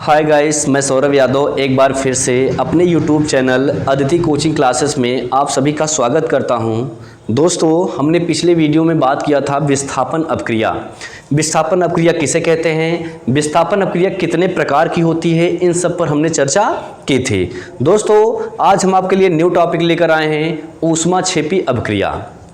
Hi guys, मैं सौरभ यादव एक बार फिर से अपने YouTube channel Aditi coaching classes में आप सभी का स्वागत करता हूं। दोस्तों, हमने पिछले वीडियो में बात किया था विस्थापन अपक्रिया। विस्थापन अपक्रिया किसे कहते हैं, विस्थापन अपक्रिया कितने प्रकार की होती है, इन सब पर हमने चर्चा की थी। दोस्तों, आज हम आपके लिए न्यू टॉपिक लेकर आए हैं, ऊष्माक्षेपी अपक्रिया।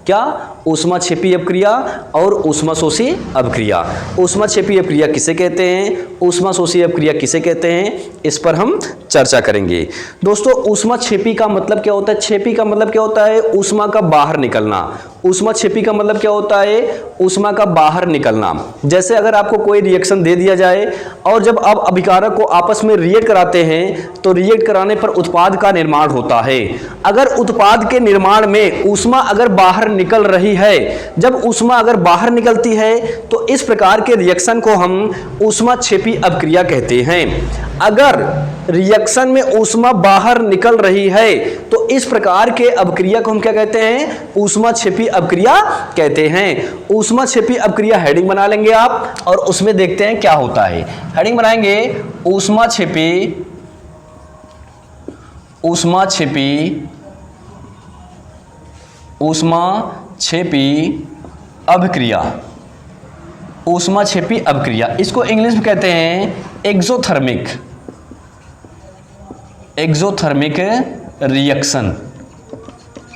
क्या? ऊष्माक्षेपी अपक्रिया और ऊष्माशोषी अपक्रिया। ऊष्माक्षेपी अपक्रिया किसे कहते हैं, ऊष्माशोषी अपक्रिया किसे कहते हैं, इस पर हम चर्चा करेंगे। दोस्तों, ऊष्माक्षेपी का मतलब क्या होता है? क्षेपी का मतलब क्या होता है? ऊष्मा का बाहर निकलना। ऊष्माक्षेपी का मतलब क्या होता है? ऊष्मा का बाहर निकलना। जैसे अगर आपको कोई रिएक्शन दे दिया जाए और जब आप अभिकारक को आपस में रिएक्ट कराते हैं तो रिएक्ट कराने पर उत्पाद का निर्माण होता है। अगर उत्पाद के निर्माण में ऊष्मा अगर बाहर निकल रही है, जब ऊष्मा अगर बाहर निकलती है तो इस प्रकार के रिएक्शन को हम ऊष्माक्षेपी अपक्रिया कहते हैं। अगर रिएक्शन में ऊष्मा बाहर निकल रही है तो इस प्रकार के अपक्रिया को हम क्या कहते हैं? ऊष्माक्षेपी अपक्रिया कहते हैं। ऊष्माक्षेपी अपक्रिया हेडिंग बना लेंगे आप और उसमें देखते हैं क्या होता है। हेडिंग बनाएंगे ऊष्माक्षेपी अपक्रिया। ऊष्माक्षेपी अपक्रिया, इसको इंग्लिश में कहते हैं एक्सोथर्मिक रिएक्शन।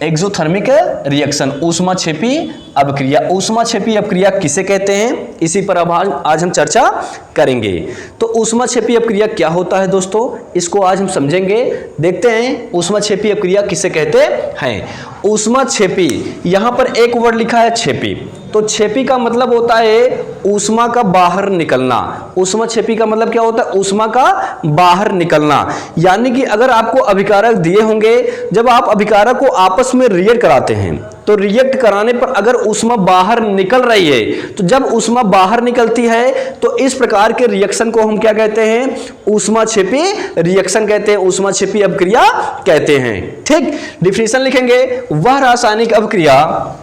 एक्सोथर्मिक रिएक्शन, ऊष्माक्षेपी अपक्रिया। ऊष्माक्षेपी अपक्रिया किसे कहते हैं, इसी पर आज हम चर्चा करेंगे। तो ऊष्माक्षेपी अपक्रिया क्या होता है दोस्तों, इसको आज हम समझेंगे। देखते हैं ऊष्माक्षेपी अपक्रिया किसे कहते हैं। ऊष्माक्षेपी, यहां पर एक वर्ड लिखा है क्षेपी। तो क्षेपी का मतलब होता है ऊष्मा का बाहर निकलना। ऊष्माक्षेपी का मतलब क्या होता है? ऊष्मा का बाहर निकलना। यानी कि अगर आपको अभिकारक दिए होंगे, जब आप अभिकारक को आपस में रिएक्ट कराते हैं तो रिएक्ट कराने पर अगर ऊष्मा बाहर निकल रही है, तो जब ऊष्मा बाहर निकलती है तो इस प्रकार के रिएक्शन को हम क्या कहते हैं? ऊष्माक्षेपी रिएक्शन कहते हैं, ऊष्माक्षेपी अपक्रिया कहते हैं। ठीक, डिफिनेशन लिखेंगे, वह रासायनिक अपक्रिया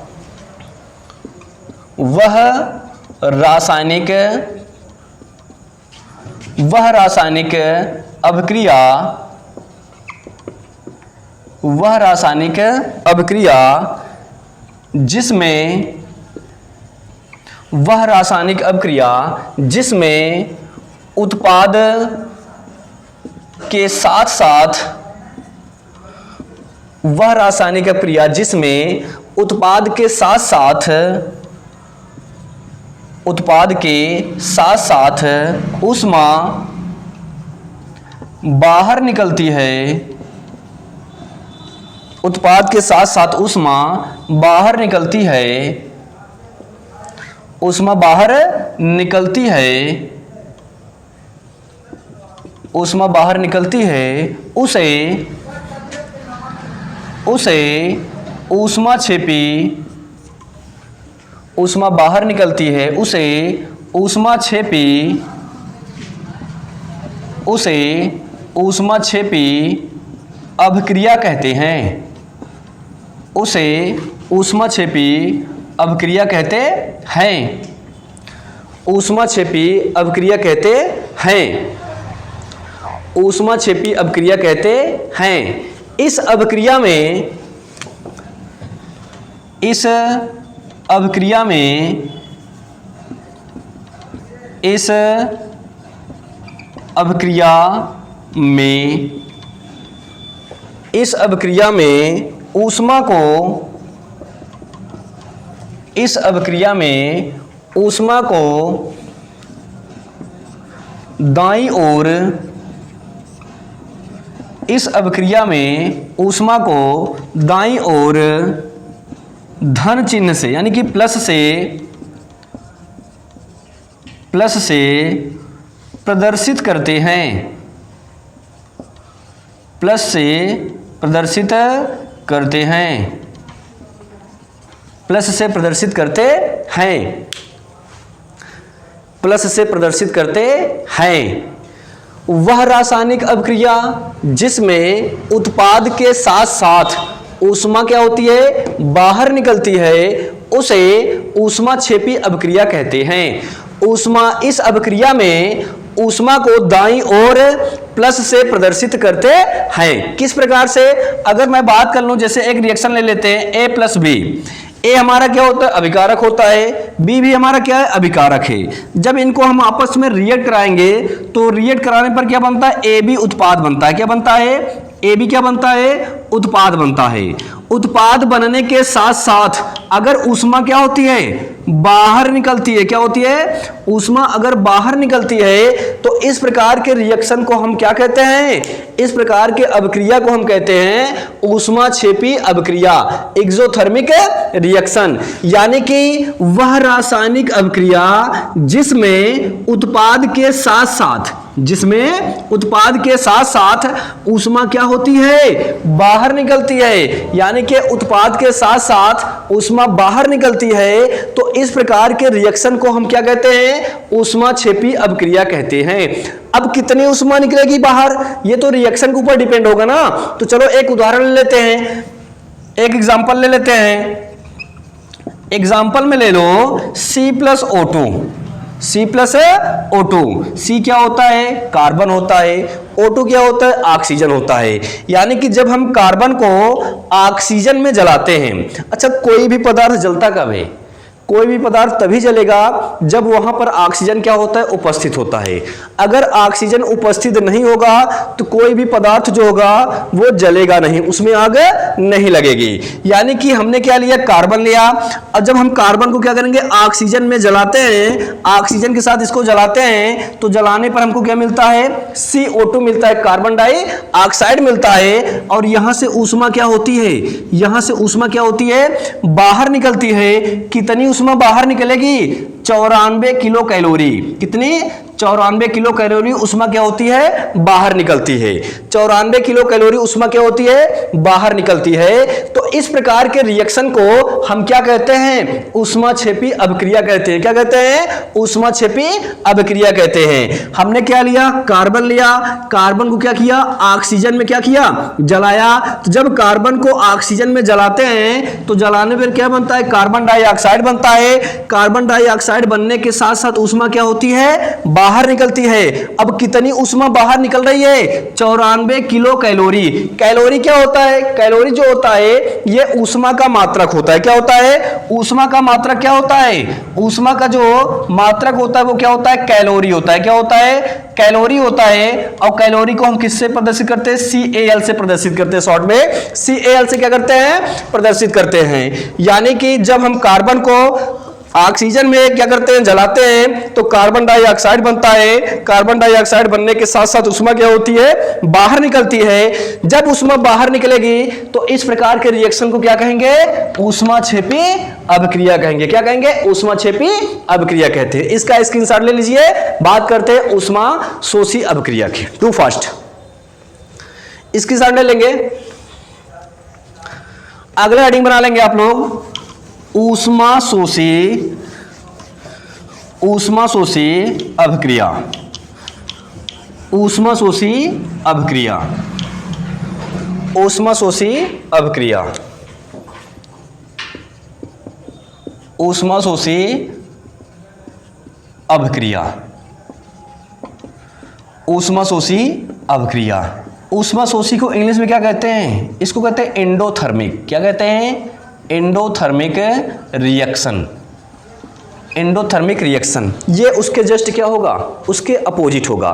जिसमें उत्पाद के साथ साथ ऊष्मा बाहर निकलती है। उत्पाद के साथ साथ ऊष्मा बाहर निकलती है। ऊष्मा बाहर निकलती है, उसे ऊष्माक्षेपी अपक्रिया कहते हैं। ऊष्माक्षेपी अपक्रिया कहते हैं। इस अपक्रिया में ऊष्मा को दाईं ओर धन चिन्ह से, यानी कि प्लस से प्रदर्शित करते हैं। प्लस से प्रदर्शित करते हैं। वह रासायनिक अपक्रिया जिसमें उत्पाद के साथ साथ ऊष्मा क्या होती है, बाहर निकलती है, उसे ऊष्माक्षेपी अपक्रिया कहते हैं। ऊष्मा इस अपक्रिया में ऊष्मा को दाईं ओर प्लस से प्रदर्शित करते हैं। किस प्रकार से? अगर मैं बात कर लूं, जैसे एक रिएक्शन ले लेते हैं ए प्लस बी। ए हमारा क्या होता है? अभिकारक होता है। बी भी हमारा क्या है? अभिकारक है। जब इनको हम आपस में रिएक्ट कराएंगे तो रिएक्ट कराने पर क्या बनता है? ए बी उत्पाद बनता है। क्या बनता है? ए बी क्या बनता है? उत्पाद बनता है। उत्पाद बनने के साथ साथ अगर ऊष्मा क्या होती है? बाहर निकलती है। क्या होती है? ऊष्मा अगर बाहर निकलती है तो इस प्रकार के रिएक्शन को हम क्या कहते हैं? इस प्रकार के अभिक्रिया को हम कहते हैं ऊष्माक्षेपी अभिक्रिया, एक्सोथर्मिक रिएक्शन। यानी कि वह रासायनिक अभिक्रिया जिसमें उत्पाद के साथ साथ ऊष्मा क्या होती है? बाहर निकलती है। यानी कि उत्पाद के साथ साथ ऊष्मा बाहर निकलती है तो इस प्रकार के रिएक्शन को हम क्या कहते हैं? ऊष्माक्षेपी अभिक्रिया कहते हैं। अब कितनी ऊष्मा निकलेगी बाहर, ये तो रिएक्शन के ऊपर डिपेंड होगा ना। तो चलो एक उदाहरण ले लेते हैं, एक एग्जांपल ले लेते हैं। एग्जांपल में ले लो C+O2। C+O2। C क्या होता है? कार्बन होता है। O2 क्या होता है? ऑक्सीजन होता है। यानी कि जब हम कार्बन को ऑक्सीजन में जलाते हैं, अच्छा कोई भी पदार्थ जलता कब है? कोई भी पदार्थ तभी जलेगा जब वहां पर ऑक्सीजन क्या होता है? उपस्थित होता है। अगर ऑक्सीजन उपस्थित नहीं होगा तो कोई भी पदार्थ जो होगा वो जलेगा नहीं, उसमें आग नहीं लगेगी। यानी कि हमने क्या लिया? कार्बन लिया। और जब हम कार्बन को क्या करेंगे? ऑक्सीजन में जलाते हैं, ऑक्सीजन के साथ इसको जलाते हैं तो जलाने पर हमको क्या मिलता है? CO2 मिलता है, कार्बन डाइऑक्साइड मिलता है। और यहां से ऊष्मा क्या होती है? यहां से ऊष्मा क्या होती है? बाहर निकलती है। कितनी ऊष्मा बाहर निकलेगी? 94 किलो कैलोरी। कितनी? 94 किलो कैलोरी ऊष्मा क्या होती है? बाहर निकलती है। 94 किलो कैलोरी ऊष्मा क्या होती है? बाहर निकलती है। तो इस प्रकार के रिएक्शन को हम क्या कहते हैं? ऊष्माक्षेपी अभिक्रिया कहते हैं। क्या कहते हैं? ऊष्माक्षेपी अभिक्रिया कहते हैं। हमने क्या लिया? कार्बन लिया। कार्बन को क्या किया? ऑक्सीजन में क्या किया? जलाया। तो जब कार्बन को ऑक्सीजन में जलाते हैं तो जलाने पर क्या बनता है? कार्बन डाइऑक्साइड बनता है। कार्बन डाइऑक्साइड बनने के साथ साथ ऊष्मा क्या होती है? बाहर निकलती है। अब कितनी ऊष्मा बाहर निकल रही है? 94 किलो कैलोरी। कैलोरी क्या होता है? कैलोरी जो होता है ये ऊष्मा का मात्रक होता है। क्या होता है? ऊष्मा का मात्रक क्या होता है? ऊष्मा का जो मात्रक होता है वो क्या होता है? कैलोरी होता है। क्या होता है? कैलोरी होता है। और कैलोरी को हम किससे प्रदर्शित करते हैं? CAl से प्रदर्शित करते हैं। शॉर्ट में CAl से क्या करते हैं? प्रदर्शित करते हैं। यानी कि जब हम कार्बन को ऑक्सीजन में क्या करते हैं? जलाते हैं तो कार्बन डाइऑक्साइड बनता है। कार्बन डाइऑक्साइड बनने के साथ साथ ऊष्मा क्या होती है? बाहर निकलती है। जब ऊष्मा बाहर निकलेगी तो इस प्रकार के रिएक्शन को क्या कहेंगे? ऊष्माक्षेपी अभिक्रिया कहेंगे। क्या कहेंगे? ऊष्माक्षेपी अभिक्रिया कहते हैं। इसका स्क्रीनशॉट ले लीजिए। बात करते हैं ऊष्माशोषी अभिक्रिया की। टू फास्ट स्क्रीनशॉट ले लेंगे, अगला हेडिंग बना लेंगे आप लोग। ऊष्माशोषी अभिक्रिया। ऊष्माशोषी अभिक्रिया। ऊष्माशोषी अभिक्रिया। ऊष्माशोषी अभिक्रिया। ऊष्माशोषी अभिक्रिया। ऊष्माशोषी को इंग्लिश में क्या कहते हैं? इसको कहते हैं एंडोथर्मिक। क्या कहते हैं? Endothermic reaction. एंडोथर्मिक रिएक्शन ये उसके जस्ट क्या होगा? उसके अपोजिट होगा।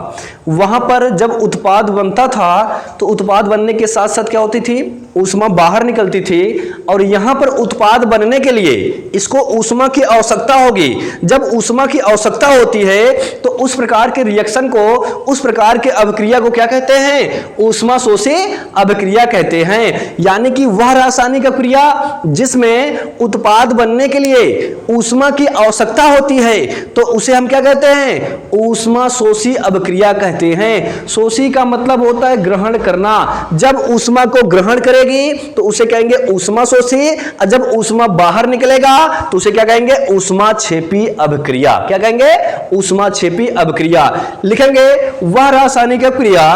वहां पर जब उत्पाद बनता था तो उत्पाद बनने के साथ साथ क्या होती थी? ऊष्मा बाहर निकलती थी। और यहां पर उत्पाद बनने के लिए इसको ऊष्मा की आवश्यकता होगी। जब ऊष्मा की आवश्यकता होती है तो उस प्रकार के रिएक्शन को, उस प्रकार के अभिक्रिया को क्या कहते हैं? ऊष्माशोषी अभिक्रिया कहते हैं। यानी कि वह रासायनिक अभिक्रिया जिसमें उत्पाद बनने के लिए ऊष्मा की आवश्यकता होती है तो उसे हम क्या कहते हैं? ऊष्माशोषी अभिक्रिया कहते हैं। शोषी का मतलब होता है ग्रहण करना। जब ऊष्मा को ग्रहण करेगी तो उसे कहेंगे ऊष्माशोषी। और जब ऊष्मा बाहर निकलेगा तो उसे क्या कहेंगे? ऊष्माक्षेपी अभिक्रिया। क्या कहेंगे? ऊष्माक्षेपी अभिक्रिया। लिखेंगे वह रासायनिक अभिक्रिया,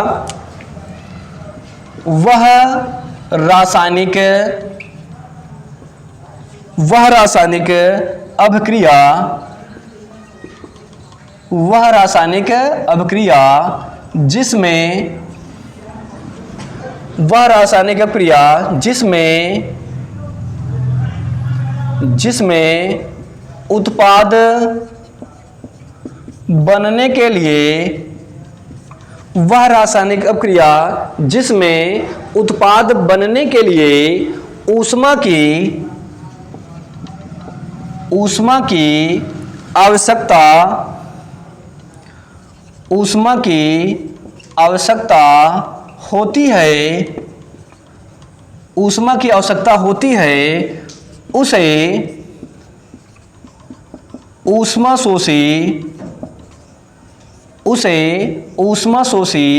वह रासायनिक अभिक्रिया वह रासायनिक अभिक्रिया जिसमें उत्पाद बनने के लिए ऊष्मा की आवश्यकता होती है उसे ऊष्माशोषी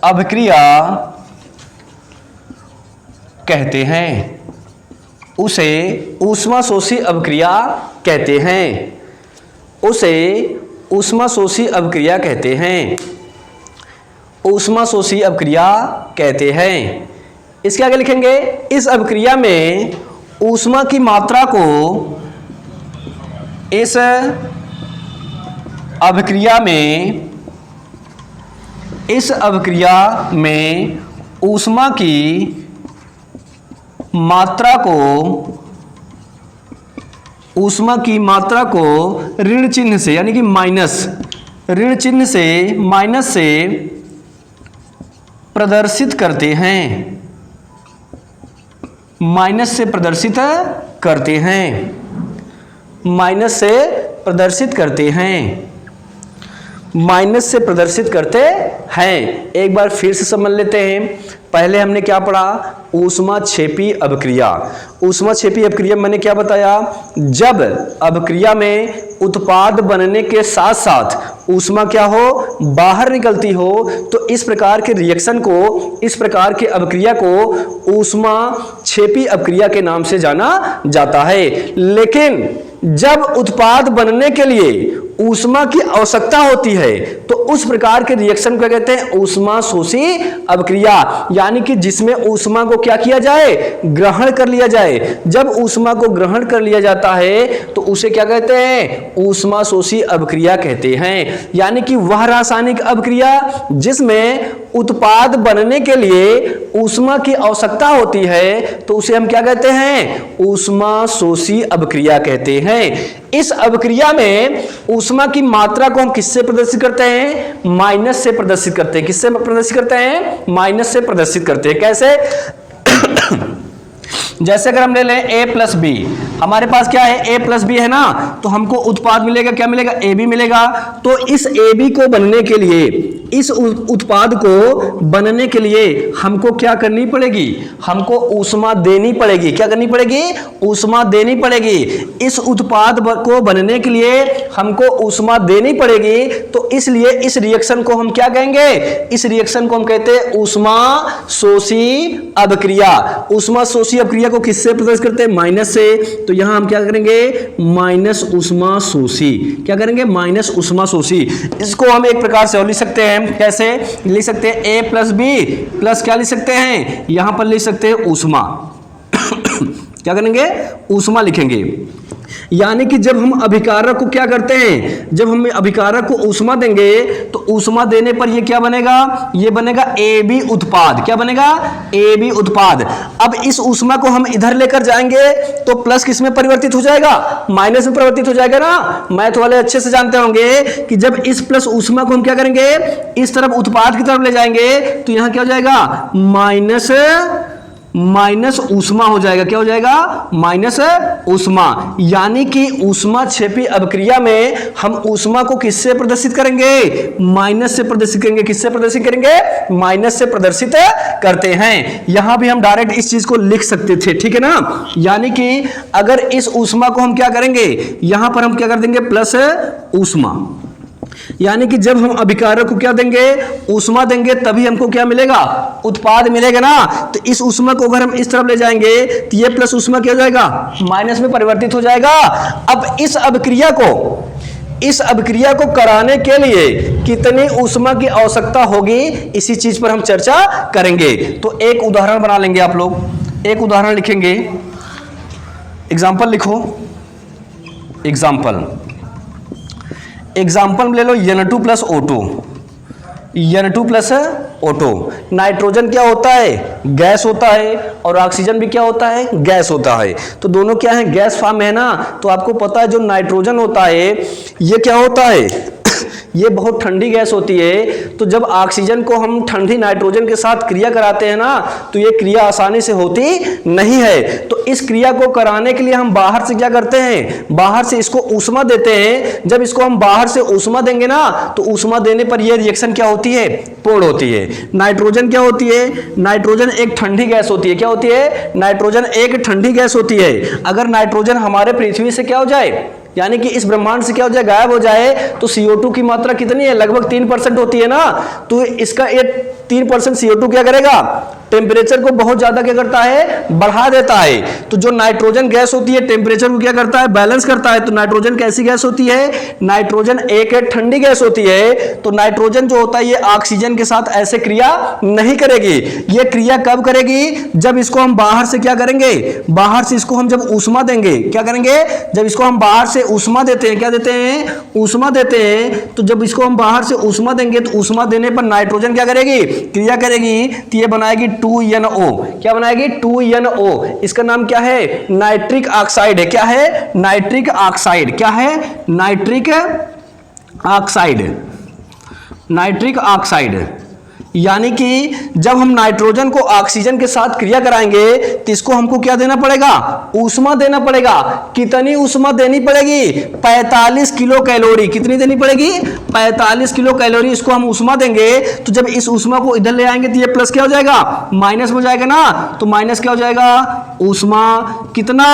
अभिक्रिया कहते हैं। उसे ऊष्माशोषी अभिक्रिया कहते हैं। इसके आगे लिखेंगे, इस अभिक्रिया में ऊष्मा की मात्रा को ऊष्मा की मात्रा को ऋण चिन्ह से, यानी कि माइनस से प्रदर्शित करते हैं। एक बार फिर से समझ लेते हैं। पहले हमने क्या पढ़ा? ऊष्माक्षेपी अभिक्रिया। ऊष्माक्षेपी अभिक्रिया मैंने क्या बताया? जब अभिक्रिया में उत्पाद बनने के साथ साथ ऊष्मा क्या हो, बाहर निकलती हो, तो इस प्रकार के रिएक्शन को, इस प्रकार के अभिक्रिया को ऊष्माक्षेपी अभिक्रिया के नाम से जाना जाता है। लेकिन जब उत्पाद बनने के लिए ऊष्मा की आवश्यकता होती है तो उस प्रकार के रिएक्शन को कहते हैं ऊष्माशोषी अभिक्रिया, यानी कि जिसमें ऊष्मा को क्या किया जाए? ग्रहण कर लिया जाए। जब ऊष्मा को ग्रहण कर लिया जाता है तो उसे क्या कहते हैं? ऊष्माशोषी अभिक्रिया कहते हैं। यानी कि वह रासायनिक अभिक्रिया जिसमें उत्पाद बनने के लिए ऊष्मा की आवश्यकता होती है तो उसे हम क्या कहते हैं? ऊष्माशोषी अभिक्रिया कहते हैं। इस अभिक्रिया में ऊष्मा की मात्रा को हम किससे प्रदर्शित करते हैं? माइनस से प्रदर्शित करते हैं। किससे प्रदर्शित करते हैं? माइनस से प्रदर्शित करते हैं। कैसे? जैसे अगर हम ले लें a प्लस बी, हमारे पास क्या है? a प्लस बी है ना, तो हमको उत्पाद मिलेगा, क्या मिलेगा? ए बी मिलेगा। तो इस ए बी को बनने के लिए, इस उत्पाद को बनने के लिए हमको क्या करनी पड़ेगी? हमको ऊष्मा देनी पड़ेगी। क्या करनी पड़ेगी? ऊष्मा देनी पड़ेगी। इस उत्पाद को बनने के लिए हमको ऊष्मा देनी पड़ेगी, तो इसलिए इस रिएक्शन को हम क्या कहेंगे? इस रिएक्शन को हम कहते हैं ऊष्माशोषी अभिक्रिया। ऊष्माशोषी अभिक्रिया को किससे प्रदर्शित करते हैं? माइनस से। तो यहां हम क्या करेंगे? माइनस ऊष्माशोषी। क्या करेंगे? माइनस ऊष्माशोषी। इसको हम एक प्रकार से और लिख सकते हैं। कैसे लिख सकते हैं? a प्लस बी प्लस क्या लिख सकते हैं? यहां पर लिख सकते हैं ऊष्मा। क्या करेंगे? ऊष्मा लिखेंगे। यानी कि जब हम अभिकारक को क्या करते हैं? जब हम अभिकारक को ऊष्मा देंगे तो ऊष्मा देने पर ये क्या बनेगा? ये बनेगा ए बी उत्पाद। क्या बनेगा? ए बी उत्पाद। अब इस ऊष्मा को हम इधर लेकर जाएंगे तो प्लस किस में परिवर्तित हो जाएगा? माइनस में परिवर्तित हो जाएगा ना। मैथ वाले अच्छे से जानते होंगे कि जब इस प्लस ऊष्मा को हम क्या करेंगे? इस तरफ उत्पाद की तरफ ले जाएंगे तो यहां क्या हो जाएगा? माइनस ऊष्मा हो जाएगा। क्या हो जाएगा? माइनस ऊष्मा। यानी कि ऊष्माक्षेपी अभिक्रिया में हम ऊष्मा को किससे प्रदर्शित करेंगे? माइनस से प्रदर्शित करेंगे। किससे प्रदर्शित करेंगे? माइनस से प्रदर्शित करते हैं। यहां भी हम डायरेक्ट इस चीज को लिख सकते थे, ठीक है ना। यानी कि अगर इस ऊष्मा को हम क्या करेंगे? यहां पर हम क्या कर देंगे? प्लस ऊष्मा। यानी कि जब हम अभिकारक को क्या देंगे? ऊष्मा देंगे, तभी हमको क्या मिलेगा? उत्पाद मिलेगा ना। तो इस ऊष्मा को अगर हम इस तरफ ले जाएंगे तो ये प्लस ऊष्मा क्या हो जाएगा? माइनस में परिवर्तित हो जाएगा। अब इस अभिक्रिया को कराने के लिए कितनी ऊष्मा की आवश्यकता होगी, इसी चीज पर हम चर्चा करेंगे। तो एक उदाहरण बना लेंगे आप लोग। एक उदाहरण लिखेंगे। एग्जाम्पल लिखो। एग्जाम्पल एग्जाम्पल ले लो N2 plus O2, N2 plus O2। Nitrogen क्या होता है? गैस होता है, और ऑक्सीजन भी क्या होता है? गैस होता है। तो दोनों क्या है? गैस फॉर्म है ना। तो आपको पता है जो नाइट्रोजन होता है ये क्या होता है? ये बहुत ठंडी गैस होती है। तो जब ऑक्सीजन को हम ठंडी नाइट्रोजन के साथ क्रिया कराते हैं ना, तो ये क्रिया आसानी से होती नहीं है। तो इस क्रिया को कराने के लिए हम बाहर से क्या करते हैं? बाहर से इसको ऊष्मा देते हैं। जब इसको हम बाहर से ऊष्मा देंगे ना, तो ऊष्मा देने पर यह रिएक्शन क्या होती है? पूर्ण होती है। नाइट्रोजन क्या होती है? नाइट्रोजन एक ठंडी गैस होती है। क्या होती है? नाइट्रोजन एक ठंडी गैस होती है। अगर नाइट्रोजन हमारे पृथ्वी से क्या हो जाए, यानी कि इस ब्रह्मांड से क्या हो जाए? गायब हो जाए, तो CO2 की मात्रा कितनी है? लगभग 3% होती है ना। तो इसका ये 3% CO2 क्या करेगा? टेम्परेचर को बहुत ज्यादा क्या करता है? बढ़ा देता है। तो जो नाइट्रोजन गैस होती है टेम्परेचर को क्या करता है? बैलेंस करता है। तो नाइट्रोजन कैसी गैस होती है? नाइट्रोजन एक ठंडी गैस होती है। तो नाइट्रोजन जो होता है ये ऑक्सीजन के साथ ऐसे क्रिया नहीं करेगी। ये क्रिया कब करेगी? जब इसको हम बाहर से क्या करेंगे? बाहर से इसको हम जब ऊष्मा देंगे, क्या करेंगे? जब इसको हम बाहर से ऊष्मा देते हैं, क्या देते हैं? ऊष्मा देते हैं। तो जब इसको हम बाहर से ऊष्मा देंगे, तो ऊष्मा देने पर नाइट्रोजन क्या करेगी? क्रिया करेगी। तो ये बनाएगी 2NO। क्या बनाएगी? 2NO। इसका नाम क्या है? नाइट्रिक ऑक्साइड है। क्या है? Nitric oxide. क्या है? Nitric oxide. Nitric oxide. यानी कि जब हम नाइट्रोजन को ऑक्सीजन के साथ क्रिया कराएंगे, तो इसको हमको क्या देना पड़ेगा? ऊष्मा देना पड़ेगा। कितनी ऊष्मा देनी पड़ेगी? 45 किलो कैलोरी। कितनी देनी पड़ेगी? 45 किलो कैलोरी इसको हम ऊष्मा देंगे। तो जब इस ऊष्मा को इधर ले आएंगे, तो ये प्लस क्या हो जाएगा? माइनस हो जाएगा ना। तो माइनस क्या हो जाएगा? ऊष्मा कितना?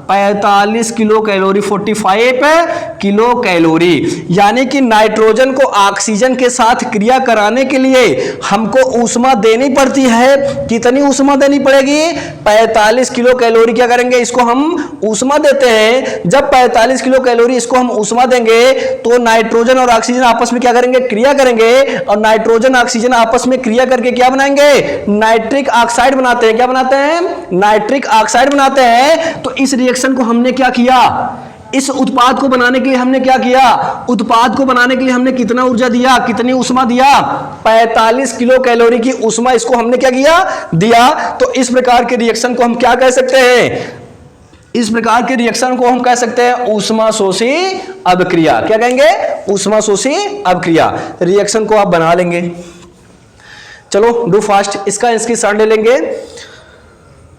45 किलो कैलोरी, 45 किलो कैलोरी। यानी कि नाइट्रोजन को ऑक्सीजन के साथ क्रिया कराने के लिए हमको ऊष्मा देनी पड़ती है। कितनी ऊष्मा देनी पड़ेगी? 45 किलो कैलोरी। क्या करेंगे? इसको हम ऊष्मा देते हैं। जब 45 किलो कैलोरी इसको हम ऊष्मा देंगे, तो नाइट्रोजन और ऑक्सीजन आपस में क्या करेंगे? क्रिया करेंगे। और नाइट्रोजन ऑक्सीजन आपस में क्रिया करके क्या बनाएंगे? नाइट्रिक ऑक्साइड बनाते हैं। क्या बनाते हैं? नाइट्रिक ऑक्साइड बनाते हैं। तो इस रिएक्शन को हमने क्या किया? इस उत्पाद को बनाने के लिए हमने क्या किया? उत्पाद को बनाने के लिए हमने कितना ऊर्जा दिया? कितनी ऊष्मा दिया? 45 किलो कैलोरी की ऊष्मा इसको हमने क्या किया? दिया। तो इस प्रकार के रिएक्शन को हम क्या कह सकते हैं? इस प्रकार के रिएक्शन को हम कह सकते हैं ऊष्माशोषी अभिक्रिया। क्या कहेंगे? ऊष्माशोषी अभिक्रिया। रिएक्शन को आप बना लेंगे। चलो डू फास्ट, इसका स्क्रीनशॉट ले लेंगे।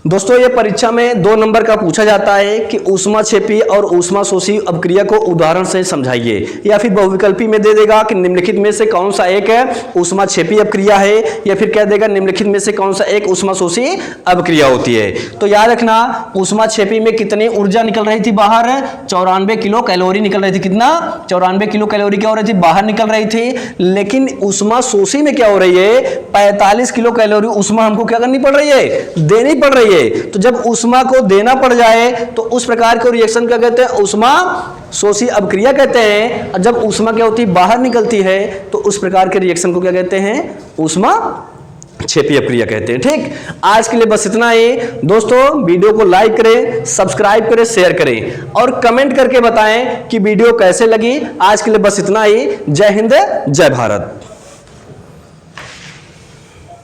दोस्तों ये परीक्षा में 2 नंबर का पूछा जाता है कि ऊष्माक्षेपी और ऊष्माशोषी अभिक्रिया को उदाहरण से समझाइए, या फिर बहुविकल्पी में दे देगा कि निम्नलिखित में से कौन सा एक ऊष्माक्षेपी अभिक्रिया है, या फिर कह देगा निम्नलिखित में से कौन सा एक ऊष्माशोषी अभिक्रिया होती है। तो याद रखना, ऊष्माक्षेपी में कितनी ऊर्जा निकल रही थी बाहर? 94 किलो कैलोरी निकल रही थी। कितना? 94 किलो कैलोरी क्या हो रही थी? बाहर निकल रही थी। लेकिन ऊष्माशोषी में क्या हो रही है? 45 किलो कैलोरी ऊष्मा हमको क्या करनी पड़ रही है? देनी पड़ रही है। तो जब ऊष्मा को देना पड़ जाए, तो उस प्रकार के रिएक्शन क्या कहते हैं? ऊष्माशोषी अभिक्रिया कहते हैं। और जब ऊष्मा क्या होती है? बाहर निकलती है, तो उस प्रकार के रिएक्शन को क्या कहते हैं? ऊष्माक्षेपी अभिक्रिया कहते हैं। ठीक, आज के लिए बस इतना ही। दोस्तों वीडियो को लाइक करें, सब्सक्राइब करें, शेयर करें और कमेंट करके बताएं कि वीडियो कैसे लगी। आज के लिए बस इतना ही। जय हिंद, जय भारत।